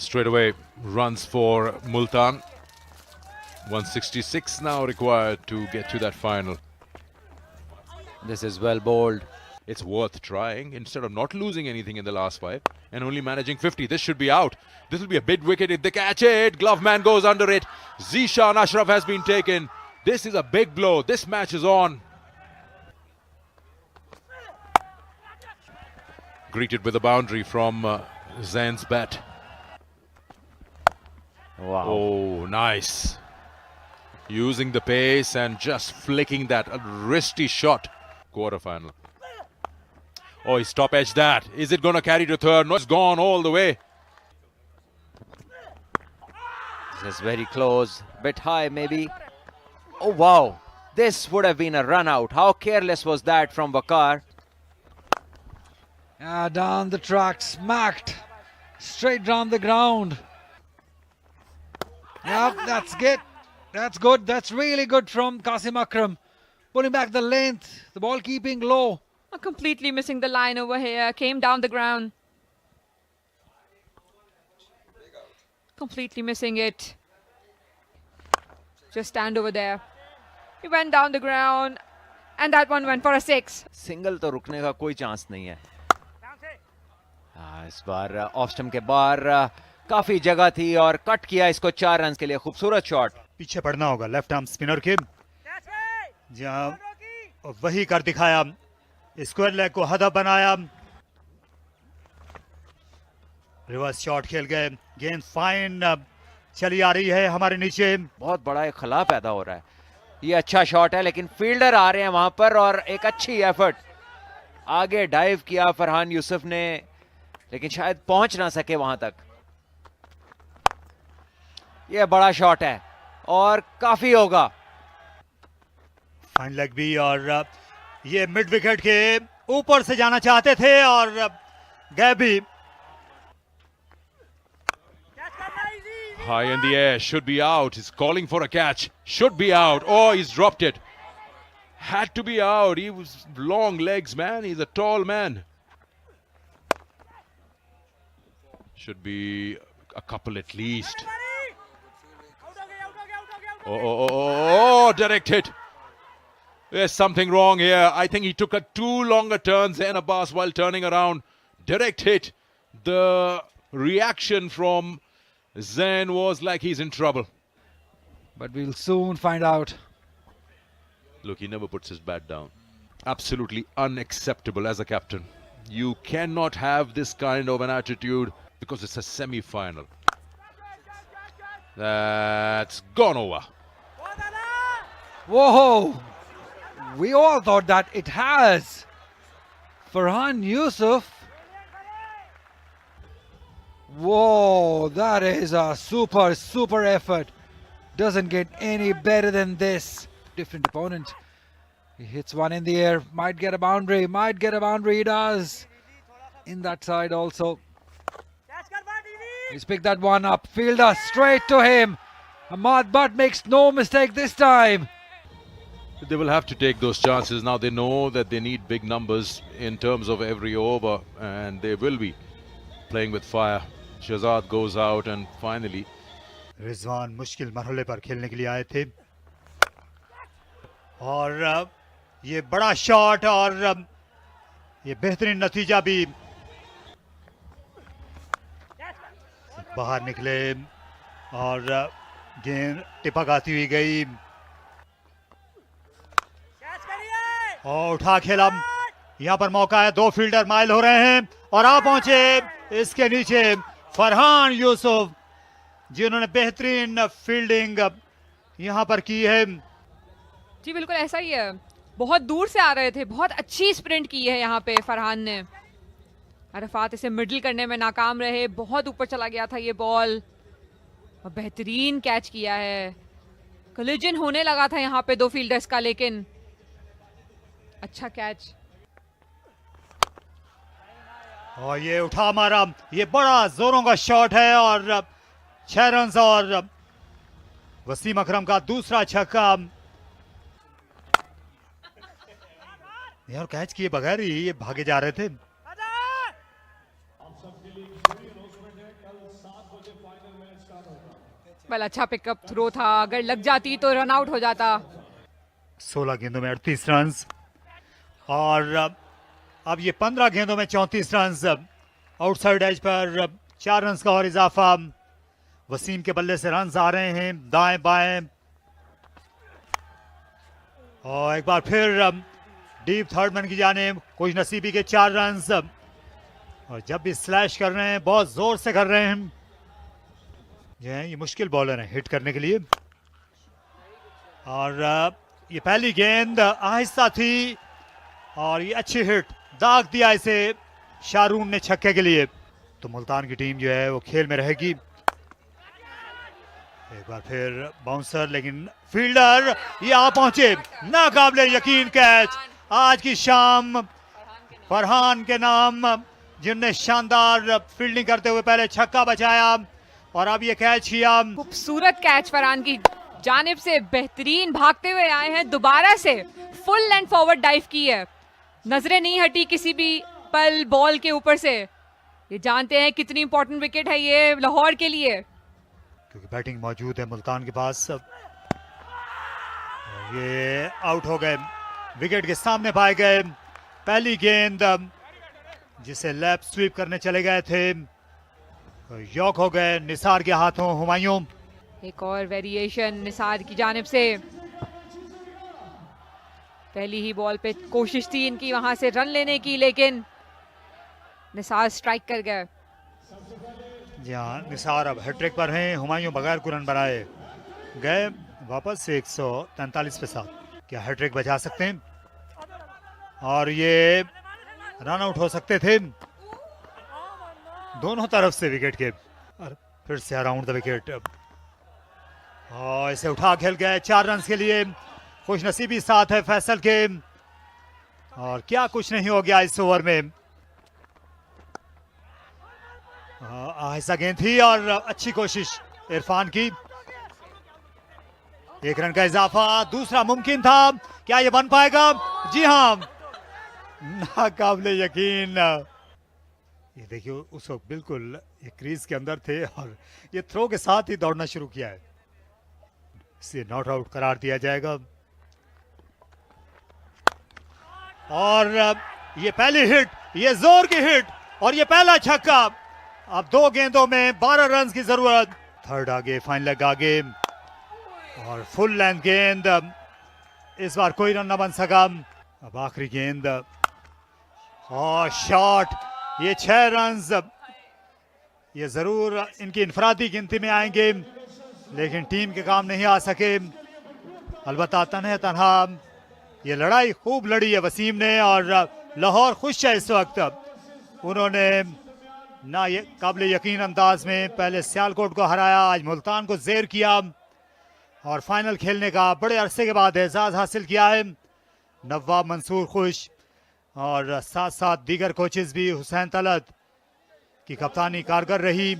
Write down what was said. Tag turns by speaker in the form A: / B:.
A: Straight away runs for Multan. 166 now required to get to that final.
B: This is well bowled.
A: It's worth trying instead of not losing anything in the last 5 and only managing 50. This should be out. This will be a big wicket if they catch it. Glove man goes under it. Zishan Ashraf has been taken. This is a big blow. This match is on. Greeted with a boundary from Zain's bat.
B: Wow.
A: Oh, nice. Using the pace and just flicking that. A wristy shot. Quarterfinal. Oh, he top edged that. Is it going to carry to third? No, it's gone all the way.
B: This is very close. Bit high maybe. Oh wow. This would have been a run out. How careless was that from Waqar?
C: Down the track, smacked. Straight down the ground. Yep, that's good. That's good. That's really good from Qasim Akram. Pulling back the length. The ball keeping low.
D: Completely missing the line over here. Came down the ground. Completely missing it. Just stand over there. He went down the ground. And that one went for a 6.
B: Single तो रुकने का कोई chance नहीं है. इस बार off stump के बाहर काफी जगह थी और कट किया इसको 4 रन के लिए. खूबसूरत शॉट.
E: पीछे पड़ना होगा लेफ्ट आर्म स्पिनर के. जहां वही कर दिखाया. स्क्वायर लेग को हदफ बनाया. रिवर्स शॉट खेल गए. गेंद फाइन चली आ रही है हमारे नीचे.
B: बहुत बड़ा एक खला पैदा हो रहा है. ये अच्छा शॉट है लेकिन फील्डर आ रहे हैं वहां पर और एक अच्छी एफर्ट. आगे डाइव किया फरहान यूसुफ ने लेकिन शायद पहुंच ना सके वहां तक. ये बड़ा शॉट है और काफी होगा.
E: फाइन लेग भी और ये मिड विकेट के ऊपर से जाना चाहते थे और गए भी.
A: High in the air, should be out. He's calling for a catch. Should be out. Oh, he's dropped it. Had to be out. He was long legs, man. He's a tall man. Should be a couple at least. Oh, direct hit. There's something wrong here. I think he took a 2 longer turns Zain Abbas while turning around. Direct hit. The reaction from Zain was like he's in trouble.
C: But we'll soon find out.
A: Look, he never puts his bat down. Absolutely unacceptable as a captain. You cannot have this kind of an attitude because it's a semi-final. That's gone over.
C: Whoa! We all thought that it has. Farhan Yusuf. Whoa, that is a super effort. Doesn't get any better than this. Different opponent. He hits one in the air. Might get a boundary. He does. In that side also. He's picked that one up. Fielder straight to him. Ahmad Butt makes no mistake this time.
A: They will have to take those chances. Now they know that they need big numbers in terms of every over, and they will be playing with fire. Shahzad goes out and finally
E: Rizwan मुश्किल मरहले पर खेलने के लिए आए थे और ये बड़ा शॉट और ये बेहतरीन नतीजा भी. बाहर निकले और गेंद टिपक आती हुई गई और उठा खेला. यहाँ पर मौका है. 2 फील्डर माइल हो रहे हैं और आ पहुंचे इसके नीचे फरहान यूसुफ जिन्होंने बेहतरीन फील्डिंग यहाँ पर की है.
D: जी बिल्कुल ऐसा ही है. बहुत दूर से आ रहे थे. बहुत अच्छी स्प्रिंट की है यहाँ पे फरहान ने. अरफात इसे मिडल करने में नाकाम रहे. बहुत ऊपर चला गया था ये बॉल और बेहतरीन कैच किया है. कोलिजन होने लगा था यहाँ पे 2 फील्डर्स का लेकिन अच्छा कैच.
E: और ये उठा मारा. ये बड़ा जोरों का शॉट है और 6 रन और वसीम अकरम का दूसरा छक्का. यार कैच किए बगैर ही ये भागे जा रहे थे.
D: वेल अच्छा पिकअप थ्रो था, अगर लग जाती तो रन आउट हो जाता।
E: 16 गेंदों में 38 रन और अब ये 15 गेंदों में 34 run. Outside as per 4 run का और इजाफा। वसीम के बल्ले से रन आ रहे हैं दाएं बाएं और एक बार फिर डीप थर्ड मैन की जानिब खुश नसीबी के 4 रन। और जब भी स्लैश कर रहे हैं बहुत जोर से कर रहे हैं। ये मुश्किल बॉलर हैं हिट करने के लिए। और ये पहली गेंद आहिस्ता थी और ये अच्छी हिट, दाग दिया इसे शाहरून ने छक्के के लिए। तो मुल्तान की टीम जो है वो खेल में रहेगी। एक बार फिर बाउंसर, लेकिन फील्डर ये आ पहुंचे, नाकाबिले यकीन कैच। आज की शाम फरहान के नाम, जिनने शानदार फील्डिंग करते हुए पहले छक्का बचाया और अब ये कैच किया।
D: खूबसूरत कैच फरहान की जानिब से, बेहतरीन भागते हुए आए हैं, दोबारा से फुल लेंथ फॉरवर्ड डाइव की है, नजरें नहीं हटी किसी भी पल बॉल के ऊपर से। ये जानते हैं कितनी इंपॉर्टेंट विकेट है ये लाहौर के लिए,
E: क्योंकि बैटिंग मौजूद है मुल्तान के पास। और ये आउट हो गए, विकेट के सामने पाए गए। पहली गेंद जिसे लेफ्ट स्वीप करने चले गए थे, यॉक हो गए निसार के हाथों हुमायूं।
D: एक और वेरिएशन निसार की जानिब से। पहली ही बॉल पे कोशिश थी इनकी वहां से रन लेने की, लेकिन निसार स्ट्राइक कर गए।
E: जी हाँ, निसार अब हैट्रिक पर हैं, हुमायूं बगैर कोई रन बनाए गए वापस से 143 के साथ। क्या हैट्रिक बचा सकते हैं और ये रन आउट हो सकते थे दोनों तरफ से विकेट के। और फिर से अराउंड द विकेट और इसे उठा खेल गए 4 रन के लिए। खुश नसीबी साथ है फैसल के और क्या कुछ नहीं हो गया इस ओवर में। आहिस्ता गेंद थी और अच्छी कोशिश इरफान की। 1 रन का इजाफा, दूसरा मुमकिन था, क्या ये बन पाएगा? जी हाँ, नाकाबिले यकीन। ये देखिए उस वक्त बिल्कुल ये क्रीज के अंदर थे और ये थ्रो के साथ ही दौड़ना शुरू किया है। इसे नॉट आउट करार दिया जाएगा। और ये पहली हिट, ये जोर की हिट और ये पहला छक्का। अब 2 गेंदों में 12 रन की जरूरत। थर्ड आगे, फाइन लेग आगे और फुल लेंथ गेंद। इस बार कोई रन न बन सका। अब आखिरी गेंद और शॉट, ये 6 रन ये जरूर इनकी इनफरादी गिनती में आएंगे, लेकिन टीम के काम नहीं आ सके। अलबत्ता तन्हा तन्हा ये लड़ाई खूब लड़ी है वसीम ने और लाहौर खुश है इस वक्त। उन्होंने ना ये काबिल यकीन अंदाज में पहले सियालकोट को हराया, आज मुल्तान को ज़ेर किया और फाइनल खेलने का बड़े अरसे के बाद एजाज़ हासिल किया है। नवाब मंसूर खुश और साथ साथ दीगर कोचेस भी। हुसैन तलत की कप्तानी कारगर रही।